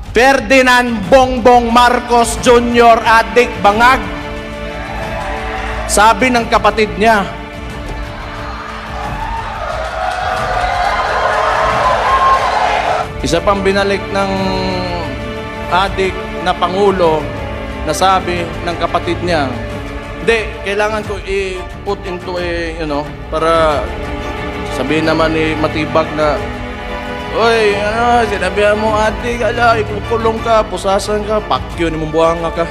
Ferdinand Bongbong Marcos Jr. adik bangag. Sabi ng kapatid niya. Isa pang binalik ng adik na Pangulo na sabi ng kapatid niya, hindi, kailangan ko i-put into para sabihin naman matibag na, oy, sinabihan mo adik, ikukulong ka, pusasan ka, pakyo ni mong buhanga ka.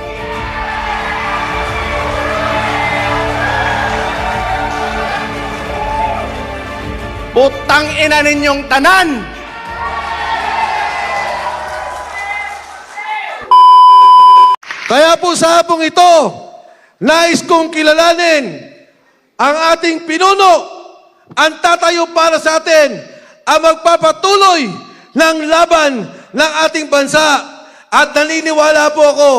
Putang ina ninyong tanan! Kaya po sa hapong ito, nais kong kilalanin ang ating pinuno, ang tatayo para sa atin, ang magpapatuloy ng laban ng ating bansa. At naniniwala po ako,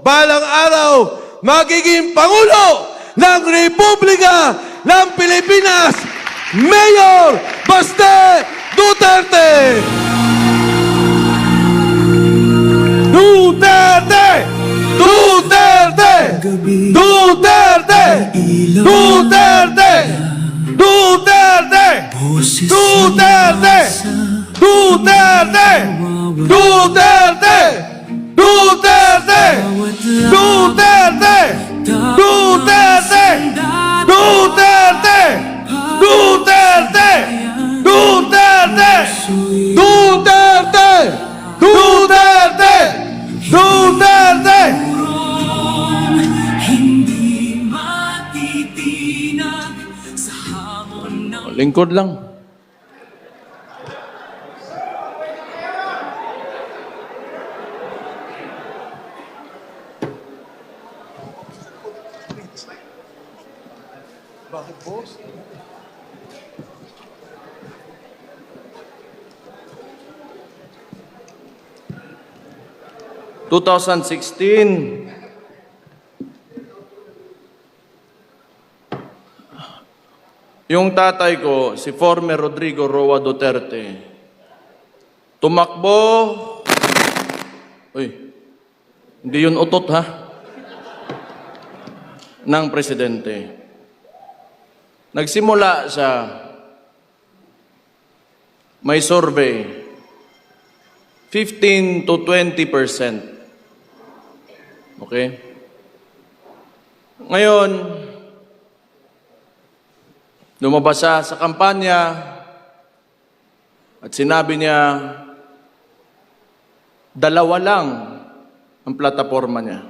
balang araw, magiging Pangulo ng Republika ng Pilipinas, Mayor Baste Duterte! Duterte! Duterte! Duterte! Duterte! Duterte! Duterte! Duterte! Duterte! Duterte! Duterte! Duterte! Duterte! Duterte! Duterte! Duterte! Duterte! Duterte! Lingkod lang. Bakit, boss? – 2016, yung tatay ko, si former Rodrigo Roa Duterte, tumakbo, hindi yun utot ha, ng presidente. Nagsimula siya, may survey, 15 to 20%. Okay? Ngayon, lumabas siya sa kampanya at sinabi niya, dalawa lang ang plataforma niya.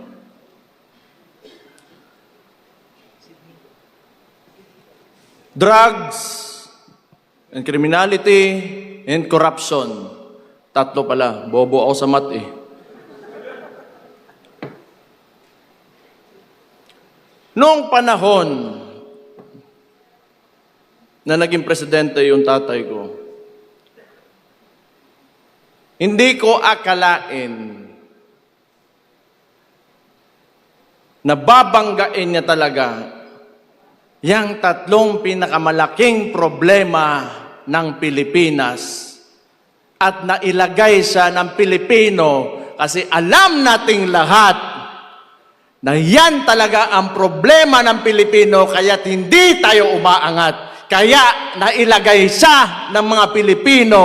Drugs and criminality and corruption. Tatlo pala. Bobo ako sa mat eh. Noong panahon na naging presidente yung tatay ko, hindi ko akalain na babanggain niya talaga yang tatlong pinakamalaking problema ng Pilipinas at nailagay siya ng Pilipino kasi alam nating lahat na yan talaga ang problema ng Pilipino kaya't hindi tayo umaangat. Kaya nailagay siya ng mga Pilipino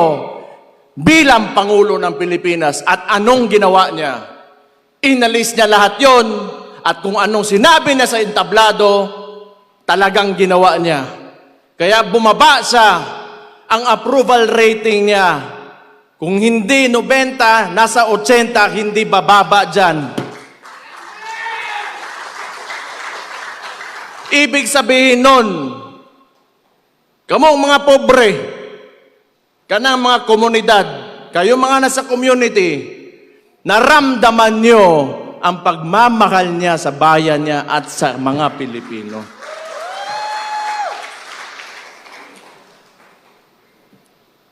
bilang Pangulo ng Pilipinas. At anong ginawa niya? Inalis niya lahat yon at kung anong sinabi niya sa entablado, talagang ginawa niya. Kaya bumaba siya ang approval rating niya. Kung hindi 90, nasa 80, hindi bababa dyan. Ibig sabihin nun, kamong mga pobre, kanang mga komunidad, kayo mga nasa community, naramdaman nyo ang pagmamahal niya sa bayan niya at sa mga Pilipino.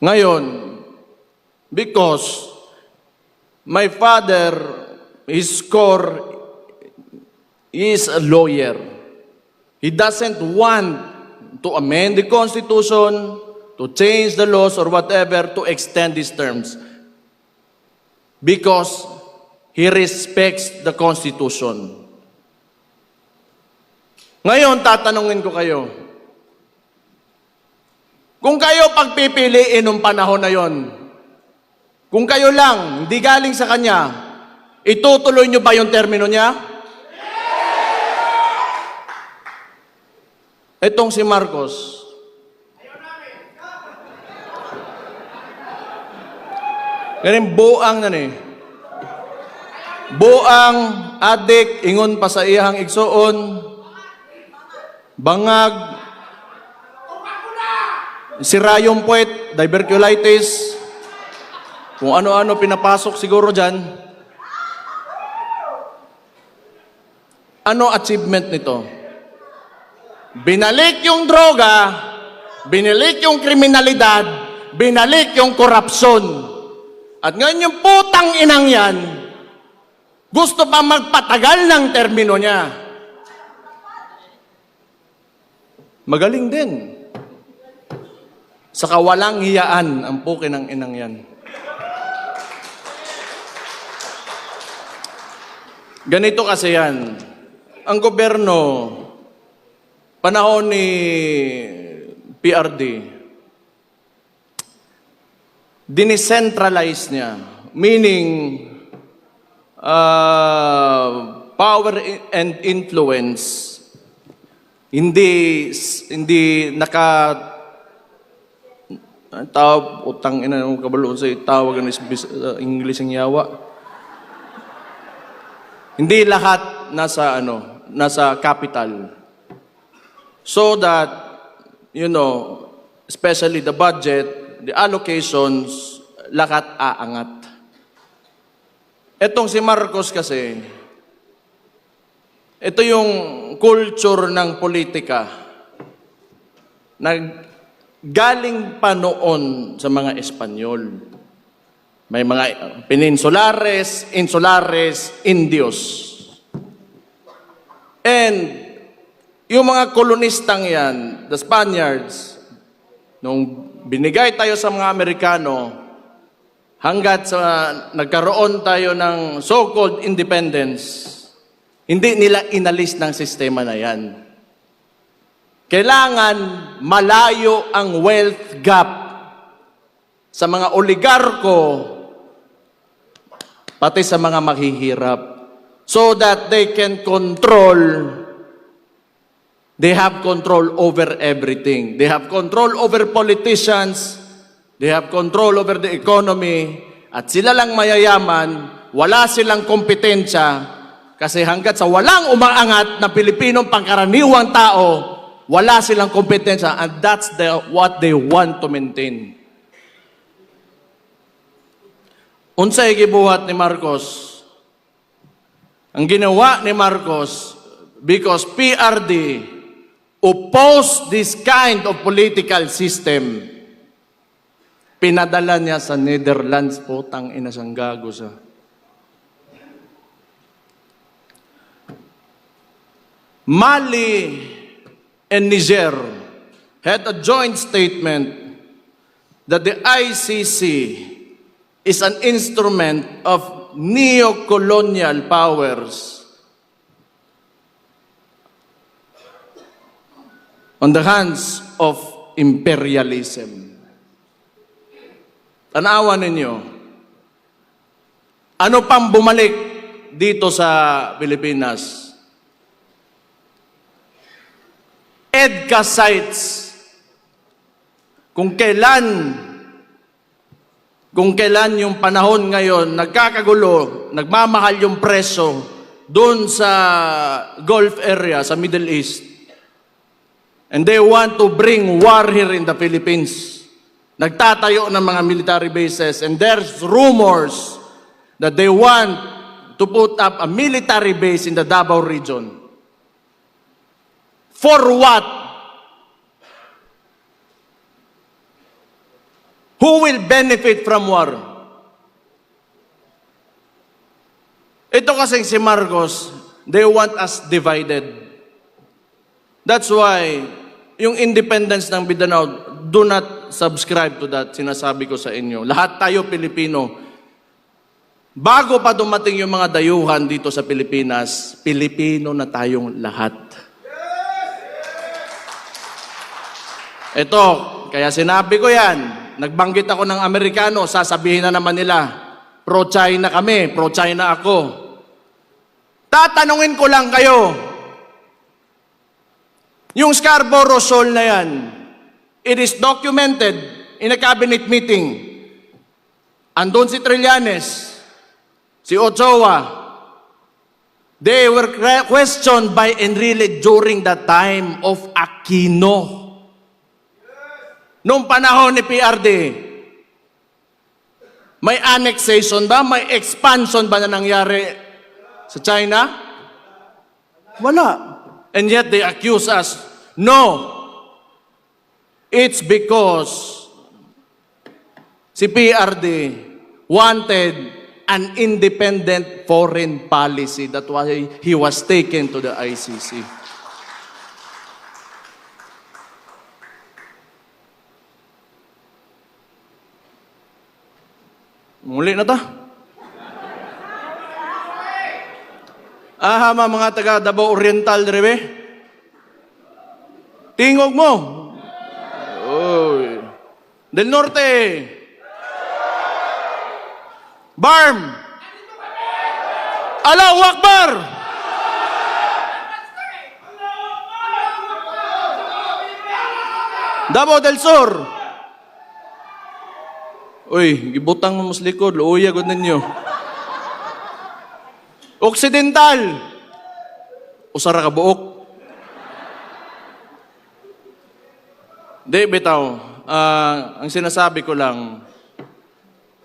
Ngayon, because my father, his core is a lawyer. He doesn't want to amend the Constitution, to change the laws or whatever, to extend these terms. because he respects the Constitution. Ngayon, tatanungin ko kayo, kung kayo pagpipiliin ng panahon na yon, kung kayo lang, hindi galing sa kanya, itutuloy nyo ba yung termino niya? Itong si Marcos, ganun buang na ni. Buang, adik, ingon pa sa iyang igsuon, bangag, sirayong puwet, diverculitis, kung ano-ano pinapasok siguro dyan. Ano achievement nito? Binalik yung droga, binalik yung kriminalidad, binalik yung korupsyon. At ngayon yung putang inang yan, gusto pa magpatagal ng termino niya. Magaling din. Sa kawalang hiyaan ang puki ng inang yan. Ganito kasi yan. Ang gobyerno, panahon ni PRD, dinicentralize niya. Meaning, power and influence, hindi tawag, utang ina ng kabalo sa tawag ng English ang yawa. Hindi lahat nasa capital. So that, especially the budget, the allocations, lahat aangat. Etong si Marcos kasi, ito yung culture ng politika na galing pa noon sa mga Espanyol. May mga peninsulares, insulares, Indios. And yung mga kolonistang yan, the Spaniards, nung binigay tayo sa mga Amerikano, hanggat sa nagkaroon tayo ng so-called independence, hindi nila inalis ng sistema na yan. Kailangan malayo ang wealth gap sa mga oligarko, pati sa mga maghihirap, so that they can they have control over everything. They have control over politicians, they have control over the economy, at sila lang mayayaman, wala silang kompetensya, kasi hanggat sa walang umaangat na Pilipinong pangkaraniwang tao, wala silang kompetensya, and that's what they want to maintain. Unsay gibuhat ni Marcos? Ang ginawa ni Marcos, because PRD opposed this kind of political system, pinadala niya sa Netherlands, putang ina siyang gago sa. Mali and Niger had a joint statement that the ICC is an instrument of neo-colonial powers on the hands of imperialism. Tanawan ninyo, ano pang bumalik dito sa Pilipinas? EDCA sites, kung kailan yung panahon ngayon, nagkakagulo, nagmamahal yung preso doon sa Gulf area, sa Middle East. And they want to bring war here in the Philippines. Nagtatayo ng mga military bases, and there's rumors that they want to put up a military base in the Davao region. For what? Who will benefit from war? Ito kasing si Marcos, they want us divided. That's why, yung independence ng Mindanao, do not subscribe to that, sinasabi ko sa inyo. Lahat tayo Pilipino. bago pa dumating yung mga dayuhan dito sa Pilipinas, Pilipino na tayong lahat. Ito, kaya sinabi ko yan, nagbanggit ako ng Amerikano, sasabihin na naman nila, pro-China kami, pro-China ako. Tatanungin ko lang kayo, yung Scarborough Shoal na yan, it is documented in a cabinet meeting. Andun si Trillanes, si Ochoa. They were questioned by Enrile during the time of Aquino. Noong panahon ni PRD, may annexation ba? May expansion ba na nangyari sa China? Wala. And yet they accuse us. No. It's because si PRD wanted an independent foreign policy. That's why he was taken to the ICC. Muli na ta. Mga taga Davao Oriental drebe. Tingog mo. Oy. Del Norte. Barm. Allahu Akbar. Davao del Sur. Uy, gibutang mo mas likod, luuya gud ninyo. Occidental. Usara ka buok. Di, bitaw. Ang sinasabi ko lang,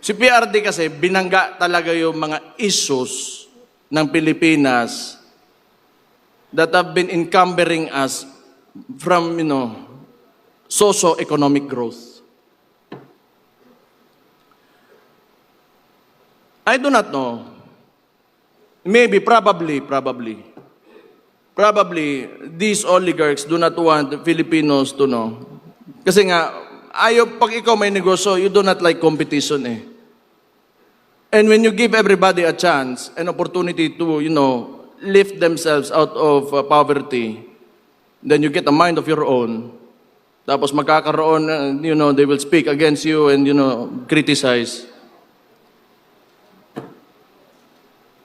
si PRD kasi binangga talaga yung mga issues ng Pilipinas that have been encumbering us from, socio-economic growth. I do not know. Maybe, probably, these oligarchs do not want the Filipinos to know. Kasi nga, pag ikaw may negosyo, you do not like competition eh. And when you give everybody a chance, an opportunity to, lift themselves out of poverty, then you get a mind of your own. Tapos magkakaroon, they will speak against you and, criticize.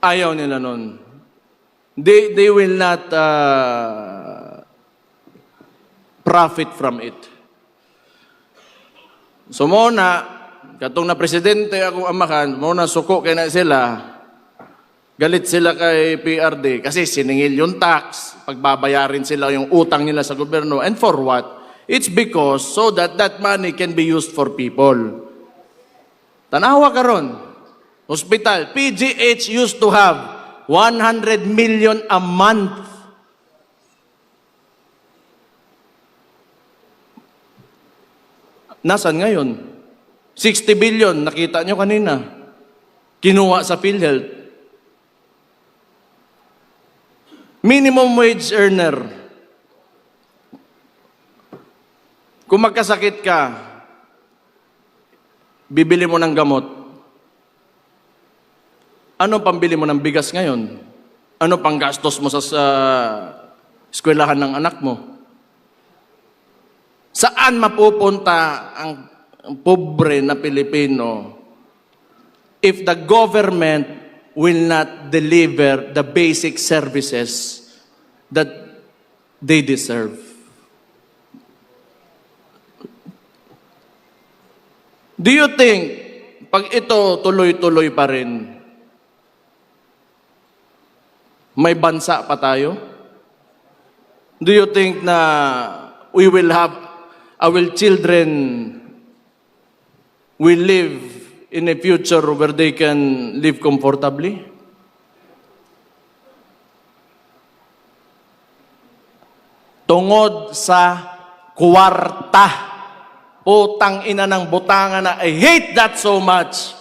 Ayaw nila nun. They will not profit from it. So muna, katong na presidente ako amakan, muna suko kay na sila, galit sila kay PRD kasi siningil yung tax, pagbabayarin sila yung utang nila sa gobyerno. And for what? It's because so that money can be used for people. Tanawa karon. Hospital, PGH used to have 100 million a month. Nasaan ngayon? 60 billion, nakita nyo kanina. Kinuha sa PhilHealth. Minimum wage earner. Kung magkasakit ka, bibili mo ng gamot. Ano pambili mo ng bigas ngayon? Ano pang gastos mo sa eskwelahan ng anak mo? Saan mapupunta ang pobre na Pilipino if the government will not deliver the basic services that they deserve? Do you think, pag ito tuloy-tuloy pa rin, may bansa pa tayo? Do you think na we will have, our children will live in a future where they can live comfortably? Tungod sa kwarta. Putang ina ng butangan na, I hate that so much.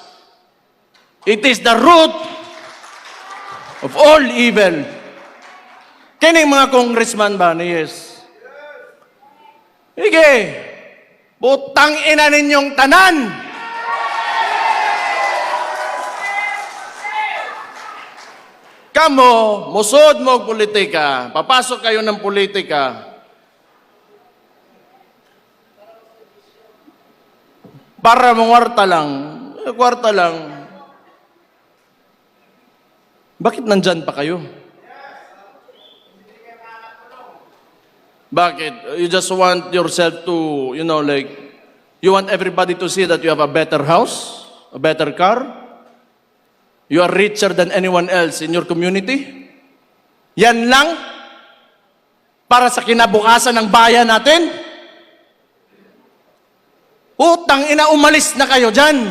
It is the root of all evil. Kining mga congressman ba ni yes? Sige, putang ina ninyong tanan. Kamo, musod mo og politika, papasok kayo ng politika, para mangwarta lang, kwarta lang. Bakit nandyan pa kayo? Bakit? You just want yourself to, like, you want everybody to see that you have a better house, a better car? You are richer than anyone else in your community? Yan lang? Para sa kinabukasan ng bayan natin? Utang ina, umalis na kayo dyan.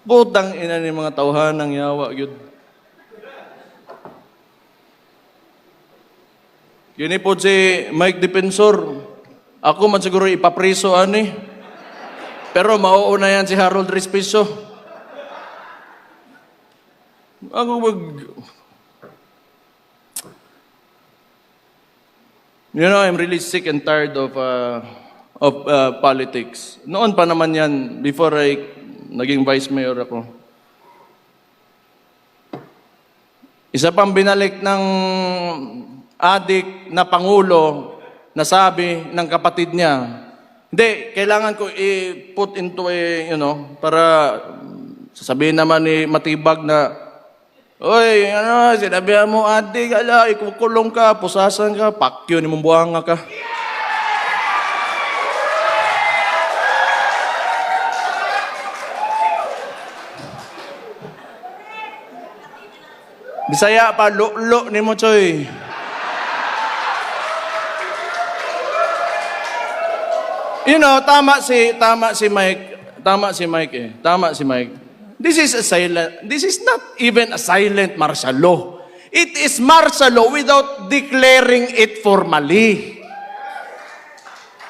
Butang ina ni mga tauhan ng yawa, yun. Yun po si Mike Defensor. Ako man siguro ipapriso, ani. Pero mauuna yan si Harold Respiso. Ako I'm really sick and tired of politics. Noon pa naman yan, before naging vice mayor ako. Isa pang binalik ng adik na pangulo na sabi ng kapatid niya, hindi, kailangan ko i-put into para sasabihin naman ni Matibag na, oy, sinabihan mo adik, ikukulong ka, pusasan ka, pakyo ni mong buhanga ka. Bisaya pa, lo ni mo, choy. Tama si Mike. This is not even a silent martial law. It is martial law without declaring it formally.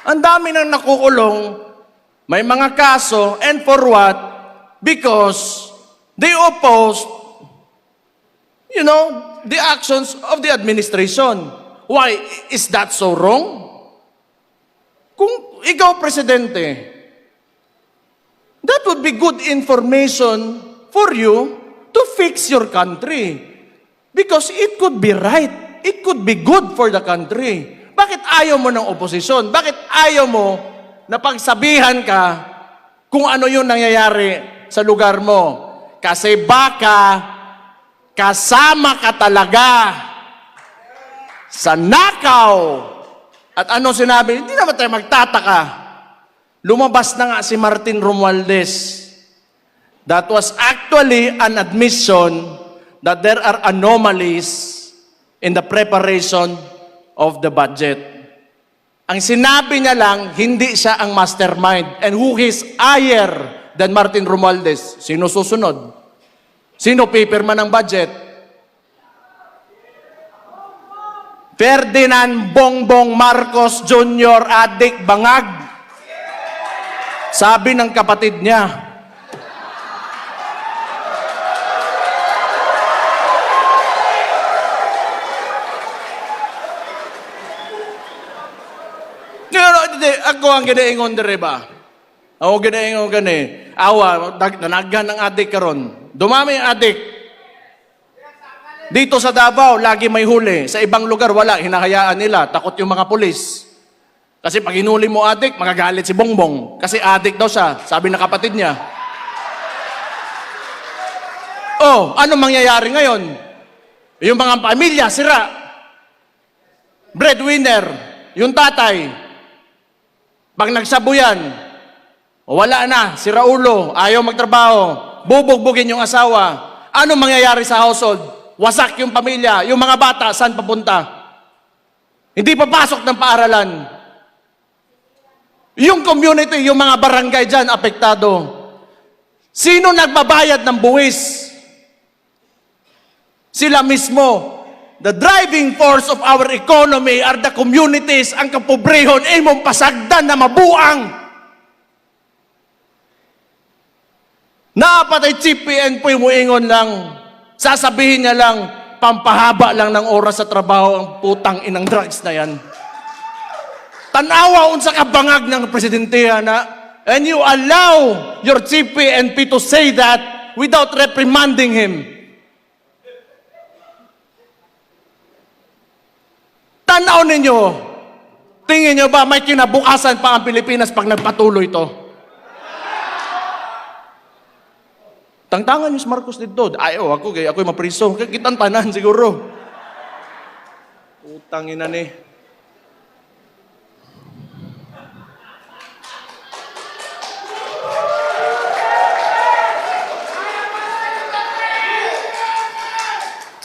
Ang dami nang nakukulong, may mga kaso, and for what? Because they opposed, the actions of the administration. Why? Is that so wrong? Kung ikaw presidente, that would be good information for you to fix your country. Because it could be right. It could be good for the country. Bakit ayaw mo ng oposisyon? Bakit ayaw mo na pagsabihan ka kung ano yung nangyayari sa lugar mo? Kasi baka kasama ka talaga sa nakaw. At ano sinabi? Hindi naman tayo magtataka. Lumabas na nga si Martin Romualdez. That was actually an admission that there are anomalies in the preparation of the budget. Ang sinabi niya lang, hindi siya ang mastermind. And who is higher than Martin Romualdez? Sino susunod? Sino pipirma ng budget? Ferdinand Bongbong Marcos Jr. Adik Bangag. Sabi ng kapatid niya. Ako ang ginaingon dire ba? Ako ginaingon gani. Awa, nanaghan ng adik karon. Dumami ang adik. Dito sa Davao, lagi may huli. Sa ibang lugar, wala. Hinahayaan nila. Takot yung mga pulis. Kasi pag hinuli mo adik, magagalit si Bongbong. Kasi adik daw siya, sabi ng kapatid niya. Oh, ano mangyayari ngayon? Yung mga pamilya, sira. Breadwinner, yung tatay. Pag nagsabuyan, wala na, sira ulo, ayaw magtrabaho, bubugbugin yung asawa. Ano mangyayari sa household? Wasak yung pamilya, yung mga bata, saan papunta? Hindi papasok ng paaralan. Yung community, yung mga barangay dyan, apektado. Sino nagbabayad ng buwis? Sila mismo. The driving force of our economy are the communities. Ang kapobrehon, mong pasagdan na mabuang. Napatay Chief PNP mo ingon lang. Sasabihin niya lang, pampahaba lang ng oras sa trabaho ang putang inang drugs na yan. Tanawa unsa ka bangag ng presidente na And you allow your chief PNP to say that without reprimanding him. Tanaw ninyo, tingin nyo ba may kinabukasan pa ang Pilipinas pag nagpatuloy ito? Tangtangan nyo si Marcos dito. Ayaw ako'y mapriso. Kitang tanan siguro. Utangin na ni.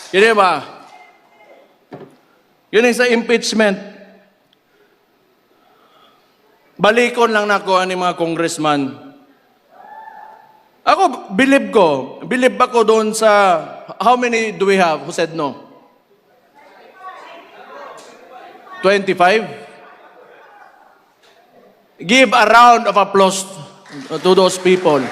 Kini ba? Yun sa impeachment. Balikon lang nako ani mga congressman. Ako, believe ako doon sa, how many do we have who said no? 25? Give a round of applause to those people.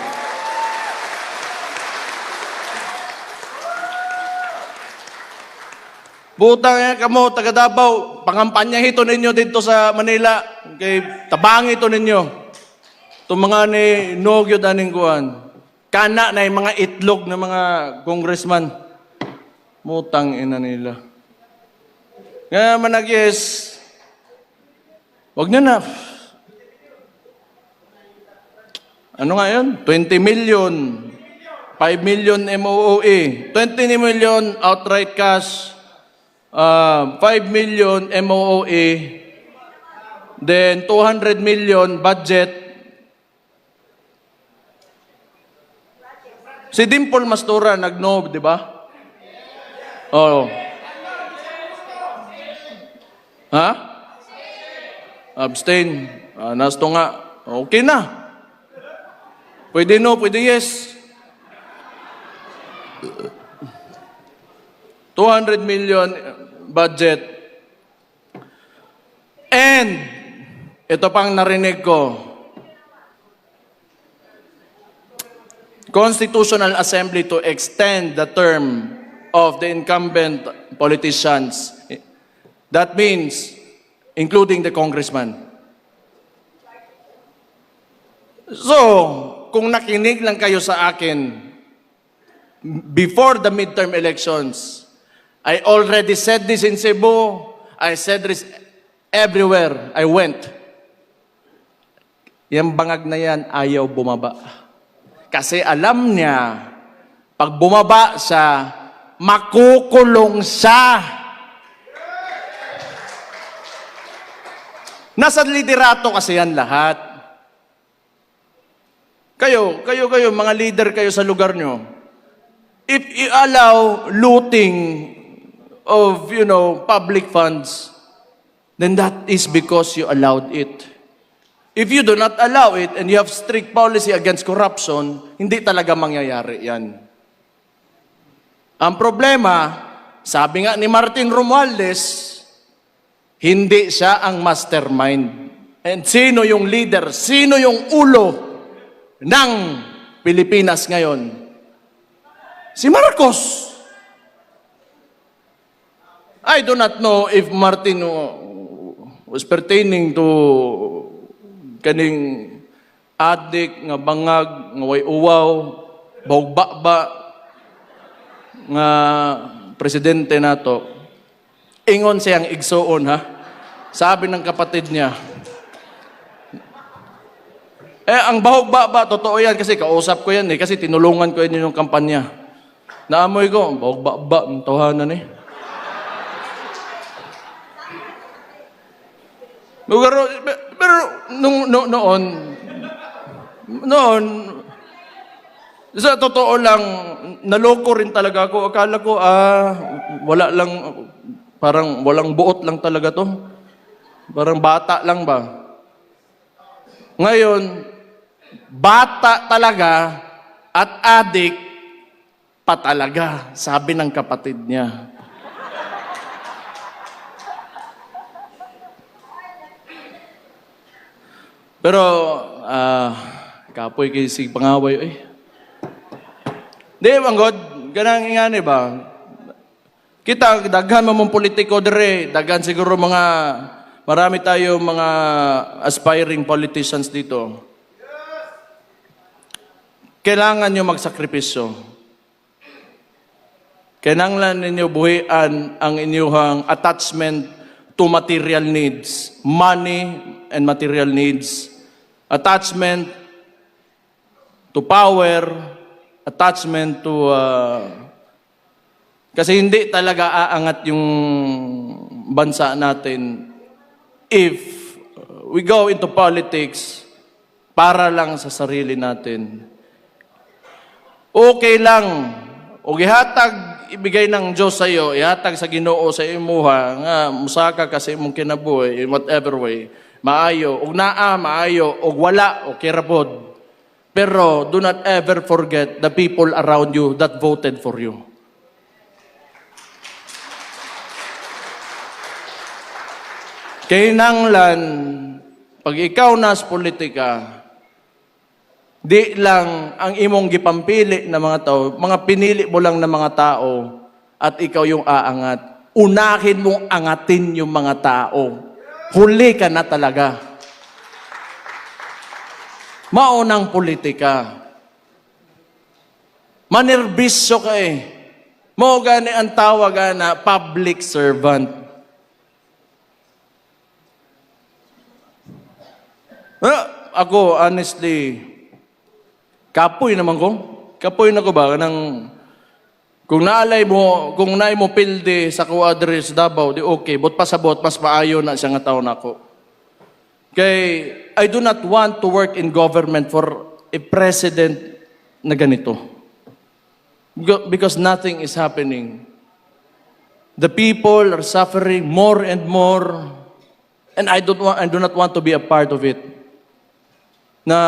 Butang yan kamo, taga Davao, pangampanya hito ninyo dito sa Manila. Kay tabang ito ninyo. Itong mga ni Nogyo daning kuhan. Kana na yung mga itlog ng mga congressman. Mutang ina nila. Nga manag-yes. Huwag nyo na. Ano nga yun? 20 million. 5 million MOOE. 20 million outright cash. 5 million MOOE. Then 200 million budget. Si Dimple Mastura nag-no, di ba? Oo. Ha? Abstain. Nasto nga. Okay na. Pwede no, pwede yes. 200 million budget. And, ito pang narinig ko, Constitutional Assembly to extend the term of the incumbent politicians. That means, including the congressman. So, kung nakinig lang kayo sa akin, before the midterm elections, I already said this in Cebu, I said this everywhere I went. Yung bangag na yan, ayaw bumaba. Kasi alam niya, pag bumaba siya, makukulong siya. Nasa liderato kasi yan lahat. Kayo, mga leader kayo sa lugar nyo. If you allow looting of, public funds, then that is because you allowed it. If you do not allow it and you have strict policy against corruption, hindi talaga mangyayari yan. Ang problema, sabi nga ni Martin Romualdez, hindi siya ang mastermind. And sino yung leader? Sino yung ulo ng Pilipinas ngayon? Si Marcos. I do not know if Martin was pertaining to kaning adik nga bangag nga way uwaw bawgbaba nga presidente nato. Ingon siyang igsuon ha. Sabi ng kapatid niya. Ang bawgbaba totoo yan kasi kausap ko yan kasi tinulungan ko yan yung kampanya. Naamoy ko bawgbaba ang tawanan Pero noon, sa totoo lang, naloko rin talaga ako. Akala ko, wala lang, parang walang buot lang talaga to. Parang bata lang ba? Ngayon, bata talaga at adik pa talaga, sabi ng kapatid niya. Pero, kapoy kay si pangaway, Di, manggod, ganang ingani ba? Kita, daghan mo mong politiko dire, daghan siguro marami tayo mga aspiring politicians dito. kailangan nyo magsakripisyo. Kailangan ninyo buhian ang inyong attachment to material needs, money and material needs, attachment to power, attachment to... kasi hindi talaga aangat yung bansa natin if we go into politics para lang sa sarili natin. Okay lang, o gihatag ibigay ng Diyos sa iyo, ihatag sa Ginoo sa imuha, nga musaka kasi imong kinabuhi in whatever way, maayo, og naa, maayo, og wala, o kirabod. Pero do not ever forget the people around you that voted for you. Kinahanglan, pag ikaw nas politika, di lang ang imong gipampili na mga tao, mga pinili mo lang na mga tao at ikaw yung aangat. Unahin mong angatin yung mga tao. Huli ka na talaga. Maunang politika. Manerbisyo ka eh. Mao gani ang tawag na public servant. Ako, honestly, kapoy naman ko. Kapoy na ko ba? Kung naay mo pilde sa address Davao, di okay. But pasabot, mas maayo na siya nga tao na ako. Kay, I do not want to work in government for a president na ganito. Because nothing is happening. The people are suffering more and more. And I do not want to be a part of it. Na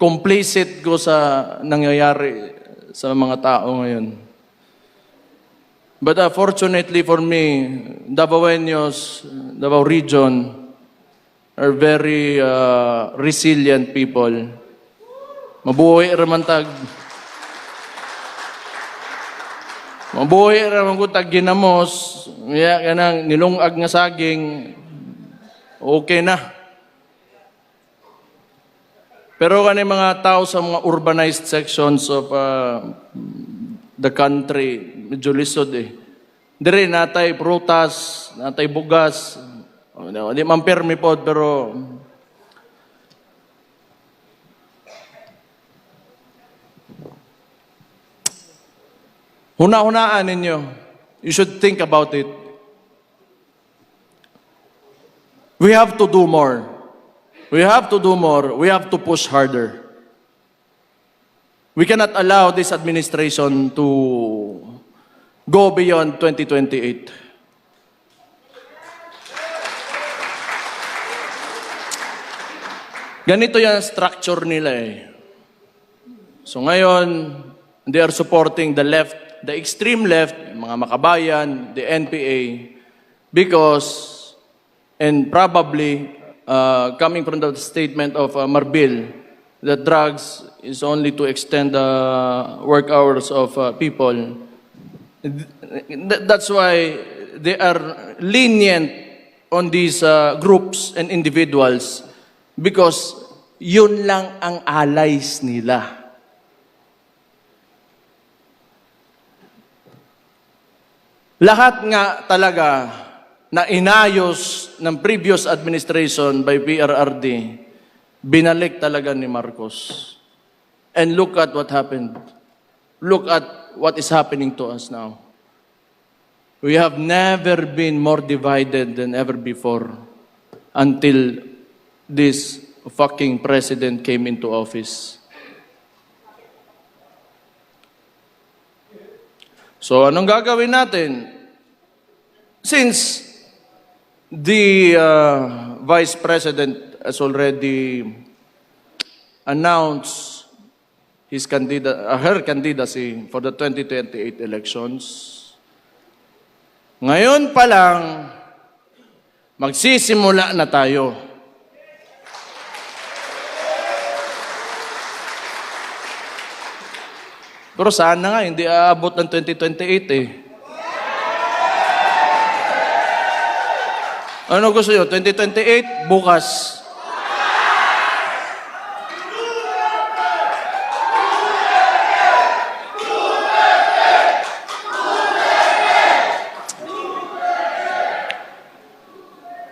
complicit ko sa nangyayari sa mga tao ngayon. But fortunately for me, Davaoenos, Davao region, are very resilient people. Mabuhay ramantag. Mabuhay ramantag ginamos. Kanang nilungag nga saging. Okay na. Pero kani mga tao sa mga urbanized sections of the country, medyo lisod eh. Dire natay prutas, natay bugas. Di man permi po, pero huna-hunaan ninyo. You should think about it. We have to do more. We have to do more. We have to push harder. We cannot allow this administration to go beyond 2028. Ganito yung structure nila eh. So ngayon, they are supporting the left, the extreme left, mga makabayan, the NPA, because, and probably, coming from the statement of Marbil, that drugs is only to extend the work hours of people. That's why they are lenient on these groups and individuals because yun lang ang allies nila. Lahat nga talaga na inayos ng previous administration by PRRD, binalik talaga ni Marcos. And look at what happened. Look at what is happening to us now. We have never been more divided than ever before until this fucking president came into office. So anong gagawin natin? Since the Vice President has already announced her candidacy for the 2028 elections. Ngayon pa lang, magsisimula na tayo. Pero sana nga, hindi aabot ng 2028 eh. Ano gusto nyo? 2028? Bukas.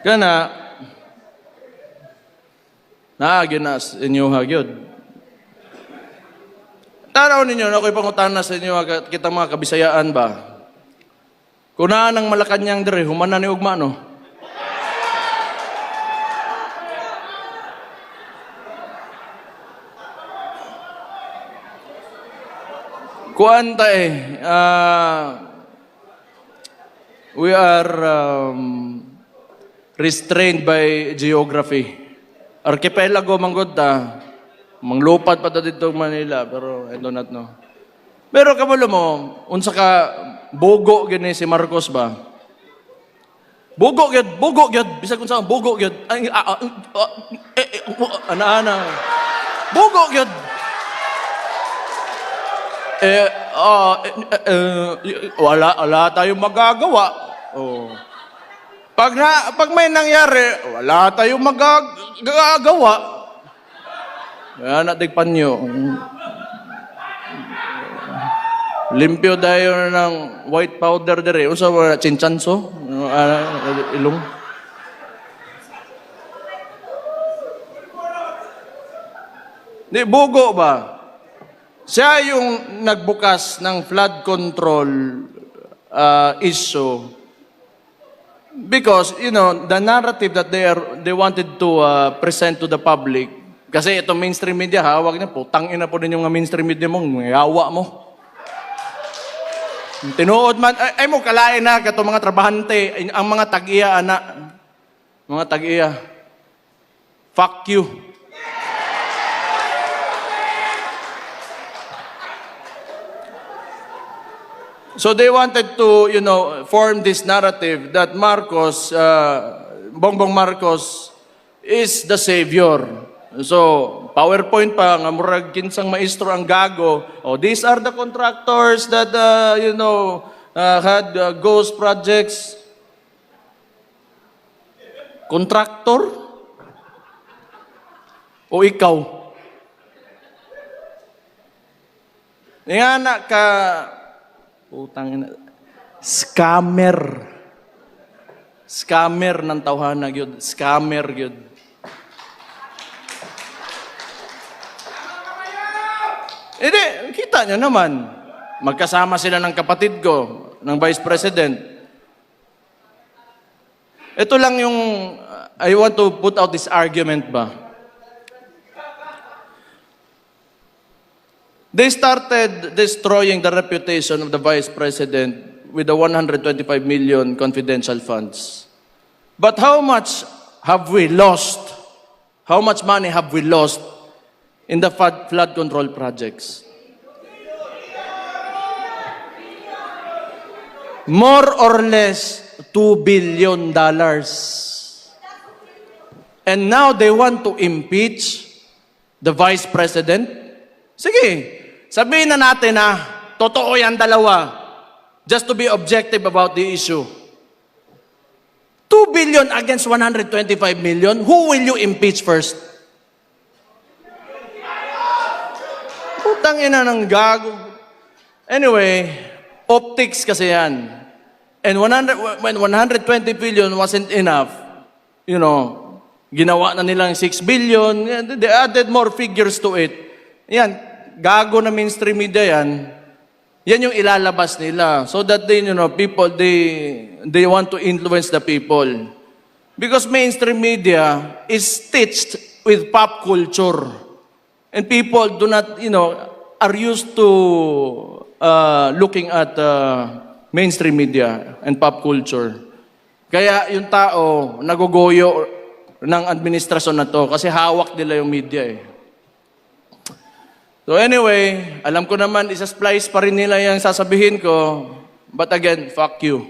Kana, ginas inyo hagyod. Tanaw ninyo, ako'y pangutan na sa inyo, kita mga kabisayaan ba? Kunaan ng Malacanang dire, humana ni ugma, no? Kuanta we are restrained by geography. Archipelago manggod ta. Manglupad pa ta dito Manila, pero I do not know. Pero kabalo mo, unsa ka bugo gini si Marcos ba? Bugo gyud, bisag unsa ang bugo gyud. Ana. Bugo gyud. Wala tayong magagawa. Oh. Pag may nangyari, wala tayong magagawa. Kaya natigpan nyo. Limpyo tayo ng white powder dire. Usa ba chinchanso? Ilong. Di bugo ba? Siya yung nagbukas ng flood control issue because, the narrative that they wanted to present to the public, kasi itong mainstream media, hawag na po, tangin na po din yung mainstream media mo, yawa mo. Tinuod man, ay mo, kalain na, kato mga trabahante, ang mga tag-iya, anak, mga tag-iya, fuck you. So they wanted to, form this narrative that Marcos, Bongbong Marcos, is the savior. So, PowerPoint pa, nga murag kinsang maestro ang gago. Oh, these are the contractors that, had ghost projects. Contractor? O ikaw? Nga na ka... Utang ina. Scammer. Scammer ng tawhana gyud. Scammer gyud. Hindi, kita nyo naman. Magkasama sila ng kapatid ko, ng Vice President. Ito lang yung, I want to put out this argument ba. They started destroying the reputation of the Vice President with the 125 million confidential funds. But how much have we lost? How much money have we lost in the flood control projects? More or less $2 billion. And now they want to impeach the Vice President? Sige. Sabihin na natin na totoo yan dalawa. Just to be objective about the issue. 2 billion against 125 million. Who will you impeach first? Putang ina ng gago. Anyway, optics kasi yan. And when 120 billion wasn't enough, ginawa na nilang 6 billion. They added more figures to it. Yan. Gago na mainstream media yan, yan yung ilalabas nila. So that people, they want to influence the people. Because mainstream media is stitched with pop culture. And people do not, are used to looking at mainstream media and pop culture. Kaya yung tao, nagugoyo ng administrasyon na to kasi hawak nila yung media eh. So anyway, alam ko naman, isa-splice pa rin nila yung sasabihin ko. But again, fuck you.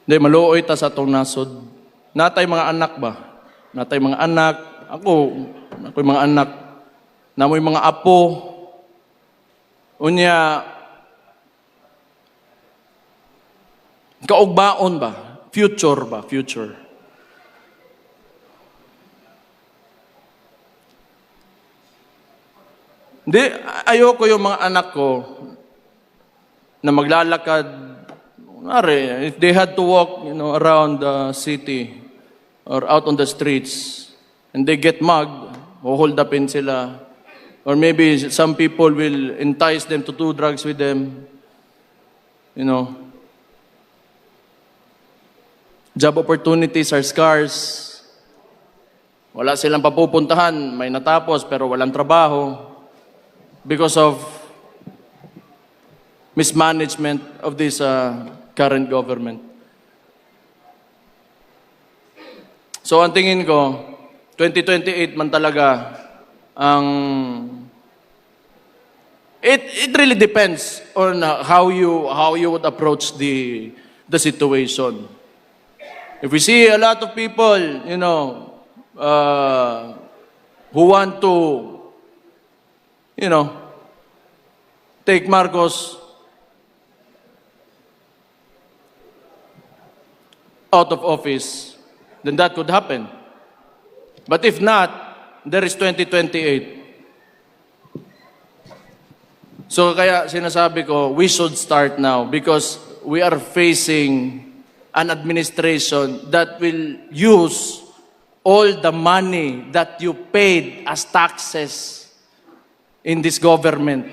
Hindi, maluoy ta sa itong nasod. Natay mga anak ba? Natay mga anak. Ako'y mga anak. Namoy mga apo. Unya, kaugbaon ba? Future ba? Future. Hindi, ayoko yung mga anak ko na maglalakad. Kunwari, if they had to walk, around the city or out on the streets, and they get mugged, hold upin sila. Or maybe some people will entice them to do drugs with them. Job opportunities are scarce. Wala silang papupuntahan, may natapos pero walang trabaho because of mismanagement of this current government. So ang tingin ko, 2028 man talaga ang it really depends on how you would approach the situation. If we see a lot of people, who want to, take Marcos out of office, then that could happen. But if not, there is 2028. So kaya sinasabi ko, we should start now because we are facing an administration that will use all the money that you paid as taxes in this government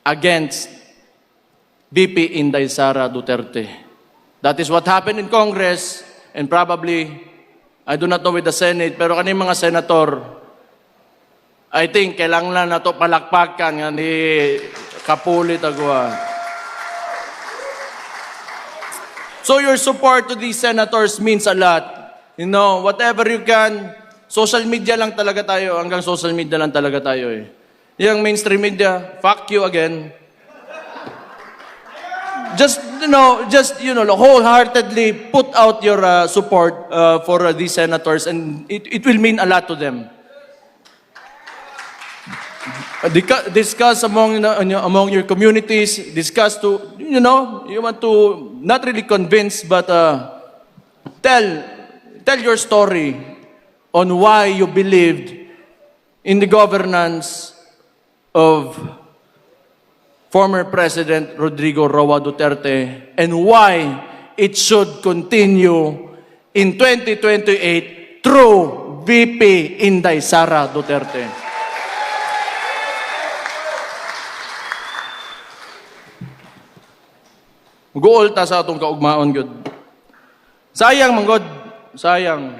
against VP Inday Sara Duterte. That is what happened in Congress and probably, I do not know with the Senate, pero kaning mga senator, I think kailangan na to palakpakan nga ni Kapulit Agua. So your support to these senators means a lot. Whatever you can, social media lang talaga tayo, hanggang social media lang talaga tayo eh. Yung mainstream media, fuck you again. Just wholeheartedly put out your support for these senators and it will mean a lot to them. Discuss among your communities, discuss to, you want to not really convince, but tell your story on why you believed in the governance of former President Rodrigo Roa Duterte and why it should continue in 2028 through VP Inday Sara Duterte. Guol ta sa atong kaugmaon, good. Sayang, manggod. Sayang.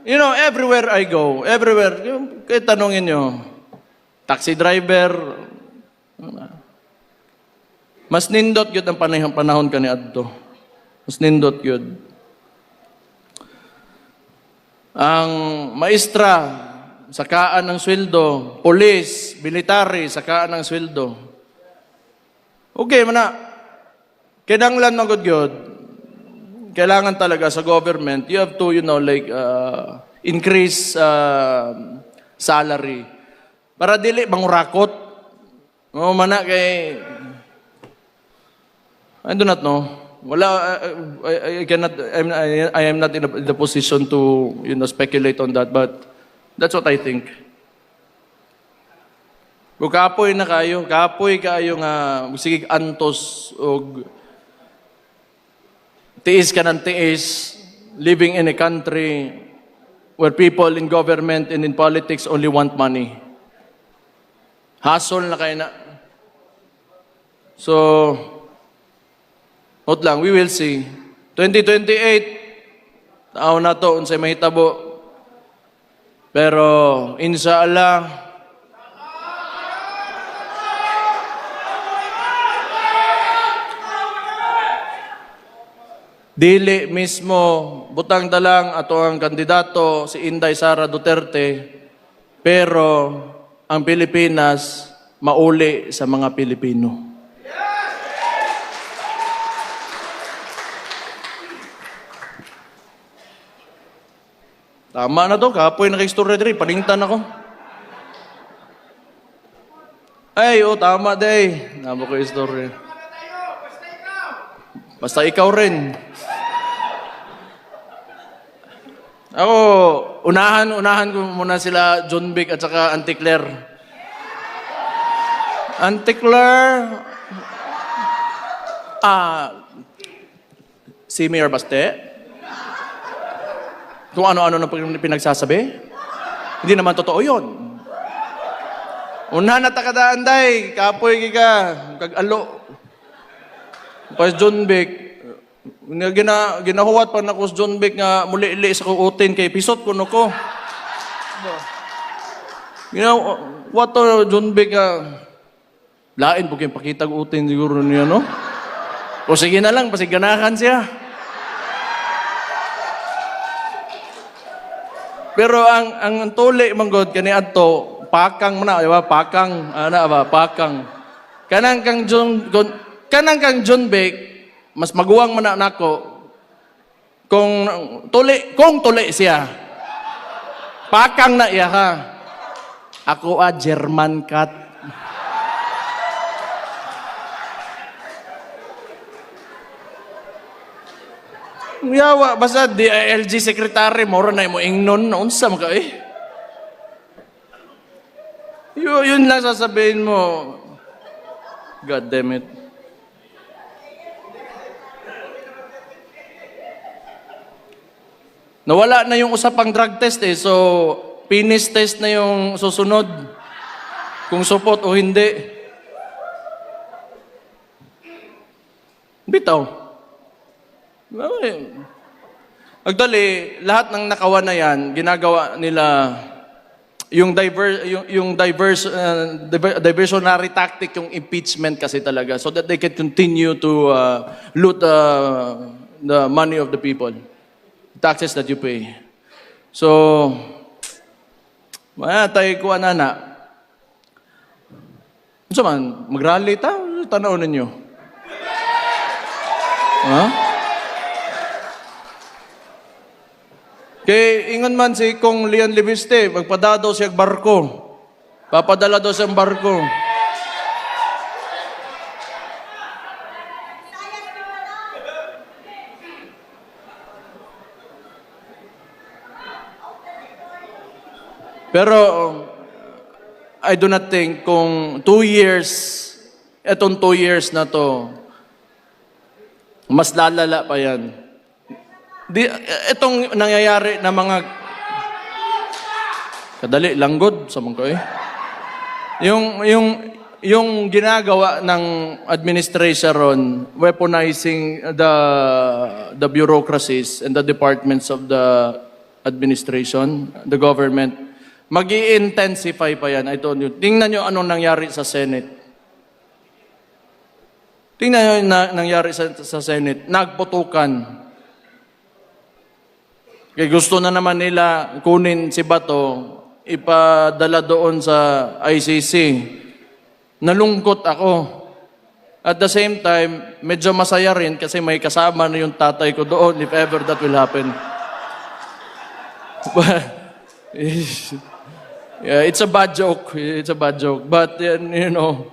Everywhere I go, kahit tanongin nyo, taxi driver, mas nindot yun ang panahon ka ni Adto. Mas nindot yun. Ang maestra, sakaan ng sweldo. Police, military, sakaan ng sweldo. Okay, mana. Kinanglan ng good. Kailangan talaga sa government, you have to, increase salary. Para dili mangurakot. Mana kay I do not know. Wala, I am not in the position to, speculate on that, but that's what I think. Kung kapoy na kayo nga, sige antos, o tiis ka ng tiis, living in a country where people in government and in politics only want money. Hassle na kayo na. So, not lang, we will see. 2028, tao na to, unsay mahitabo. Pero, inshallah, dili mismo, butang dalang ato ang kandidato, si Inday Sara Duterte, pero ang Pilipinas, mauli sa mga Pilipino. Tama na to, kapoy na kay Story Dre, paningtan ako. Ay, tama day. Namo ko yung story. Basta ikaw rin. Ako, unahan ko muna sila John Vic at saka Auntie Claire. Auntie Claire, si Mayor Baste, kung ano-ano na pinagsasabi, hindi naman totoo yun. Una na takadaan day, kapoy ka, kag-alo. Pas John Beck, ginahuwat pa na ko sa John Beck nga muli-ili sa kuutin kay pisot ko no ko. What to John Beck lain po kayong pakitag utin siguro niya, no? O sige na lang, pasiganahan siya. Pero ang tuli manggod kani adto pakang man na, pakang ana ba pakang. Kanang kang John Beck mas maguwang man na nako kung tuli siya. Pakang na iya ka. Ako German cat. Yawa, basta DILG secretary, moro na mo ingnon, naunsa mo ka eh. Yun lang sasabihin mo. God damn it. Nawala na yung usapang drug test eh, so penis test na yung susunod. Kung support o hindi. Bitaw. Actually, lahat ng nakawan na yan, ginagawa nila yung diversionary tactic, yung impeachment kasi talaga, so that they can continue to loot the money of the people, taxes that you pay. So, tayo kuha na. Ano man, mag-rally ta? Tanaw ninyo. Kay ingon man si Kong Leon Libiste, magpadala daw siya barko. Papadala daw siyang barko. Pero I do not think kung 2 years, etong 2 years na to, mas lalala pa yan. Itong nangyayari na mga kadali langgod sa mga yung ginagawa ng administration weaponizing the bureaucracies and the departments of the administration, the government, mag-i-intensify pa yan. I told you. Tingnan nyo anong nangyari sa Senate. Tingnan nyo yung nangyari sa Senate. Nagputukan. Kaya gusto na naman nila kunin si Bato, ipadala doon sa ICC. Nalungkot ako. At the same time, medyo masaya rin kasi may kasama na yung tatay ko doon if ever that will happen. Yeah, it's a bad joke. It's a bad joke. But, you know,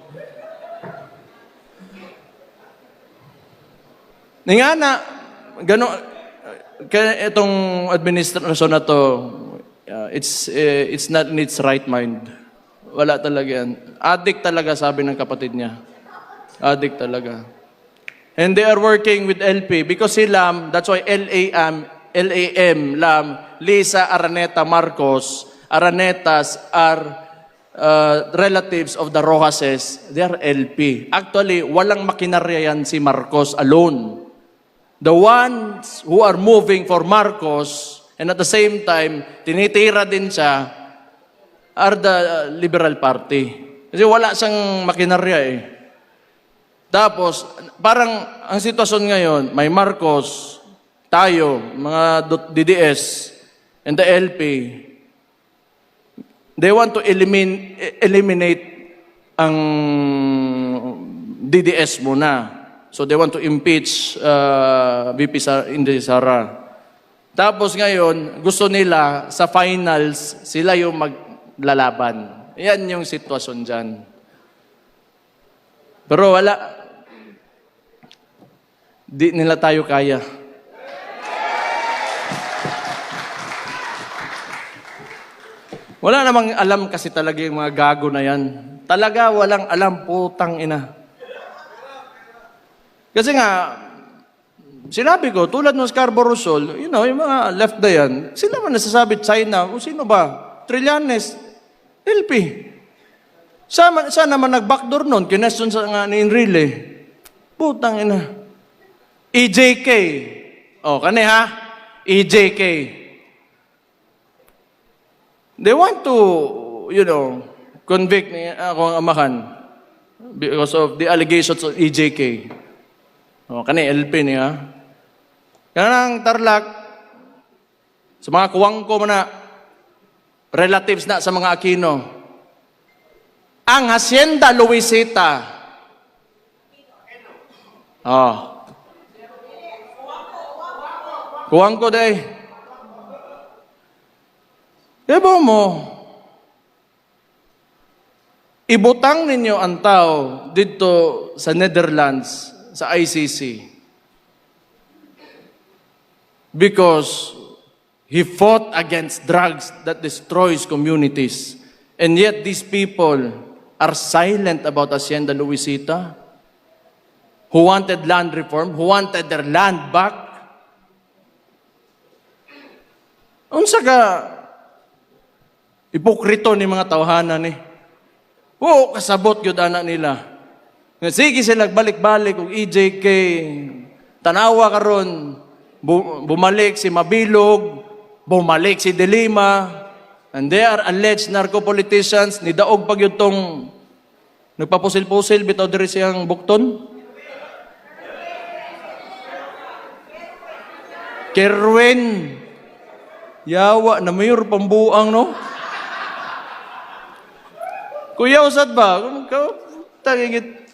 nga na, gano'n, kaya itong administrasyon na to, it's not in its right mind. Wala talaga yan. Addict talaga, sabi ng kapatid niya. Addict talaga. And they are working with LP because si Lam, that's why LAM, Lam, Lisa Araneta Marcos, Aranetas are relatives of the Rojases. They are LP. Actually, walang makinarya yan si Marcos alone. The ones who are moving for Marcos and at the same time, tinitira din siya, are the Liberal Party. Kasi wala siyang makinarya eh. Tapos, parang ang sitwasyon ngayon, may Marcos, tayo, mga DDS, and the LP, they want to eliminate ang DDS muna. So they want to impeach VP Inday Sara. Tapos ngayon, gusto nila sa finals, sila yung maglalaban. Yan yung sitwasyon dyan. Pero wala. Di nila tayo kaya. Wala namang alam kasi talaga yung mga gago na yan. Talaga walang alam, putang ina. Kasi nga, sinabi ko, tulad ng Scarborough Shoal, you know, yung mga left na yan, sila man nasasabi China, o sino ba? Trillanes, LP. Saan naman nag-backdoor nun? Kinesyon sa nga ni Enrile. Putang ina. EJK. O, kani ha? EJK. They want to, you know, convict ni akong amahan because of the allegations of EJK. O, kani LP niya. Kanang Tarlac, sa mga kuwang ko na, relatives na sa mga Aquino, ang Hacienda Luisita, kuwang ko day. Diba mo, ibutang ninyo ang tao dito sa Netherlands, sa ICC. Because he fought against drugs that destroys communities. And yet these people are silent about Hacienda Luisita, who wanted land reform, who wanted their land back. Unsa ka ipokrito ni mga tawhanan ni. Kasabot gyud ana nila. Nga sige sila balik-balik og EJK. Tanawa karon bumalik si Mabilog, bumalik si De Lima, and they are alleged narco-politicians. Nidaog pag yun tong nagpapusil-pusil bitaw diri siyang bukton. Kerwin, yawa na mayor pambuang, no? Kuya, usad ba? Tagigit.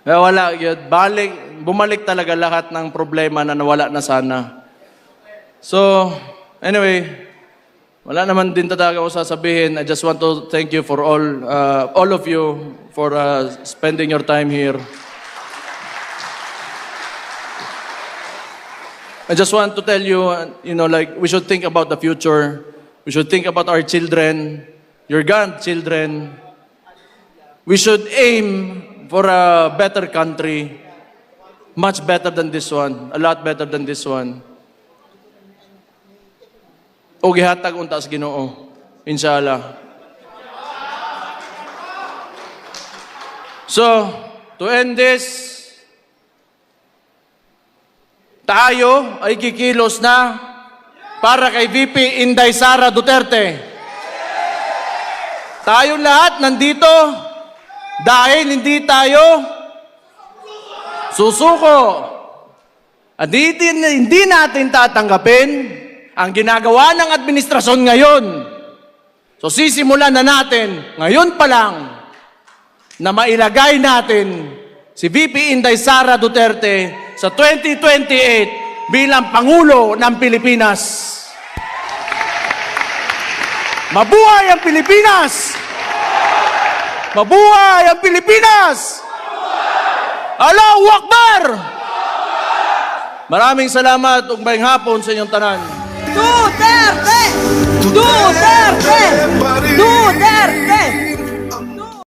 Wala yun. Bumalik talaga lahat ng problema na nawala na sana. So, anyway, wala naman din talaga ako sasabihin. I just want to thank you for all of you for spending your time here. I just want to tell you, you know, like, we should think about the future. We should think about our children, your grandchildren. We should aim for a better country, much better than this one, a lot better than this one. O gihatag unta sa Ginoo, inshallah. So, to end this, tayo ay kikilos na para kay VP Inday Sara Duterte. Tayong lahat nandito dahil hindi tayo susuko. At hindi natin tatanggapin ang ginagawa ng administrasyon ngayon. So sisimulan na natin ngayon pa lang na mailagay natin si VP Inday Sara Duterte sa 2028 bilang Pangulo ng Pilipinas. Mabuhay ang Pilipinas! Mabuhay ang Pilipinas! Allahu Akbar! Maraming salamat ug maayong hapon sa inyong tanan. Duterte! Duterte! Duterte!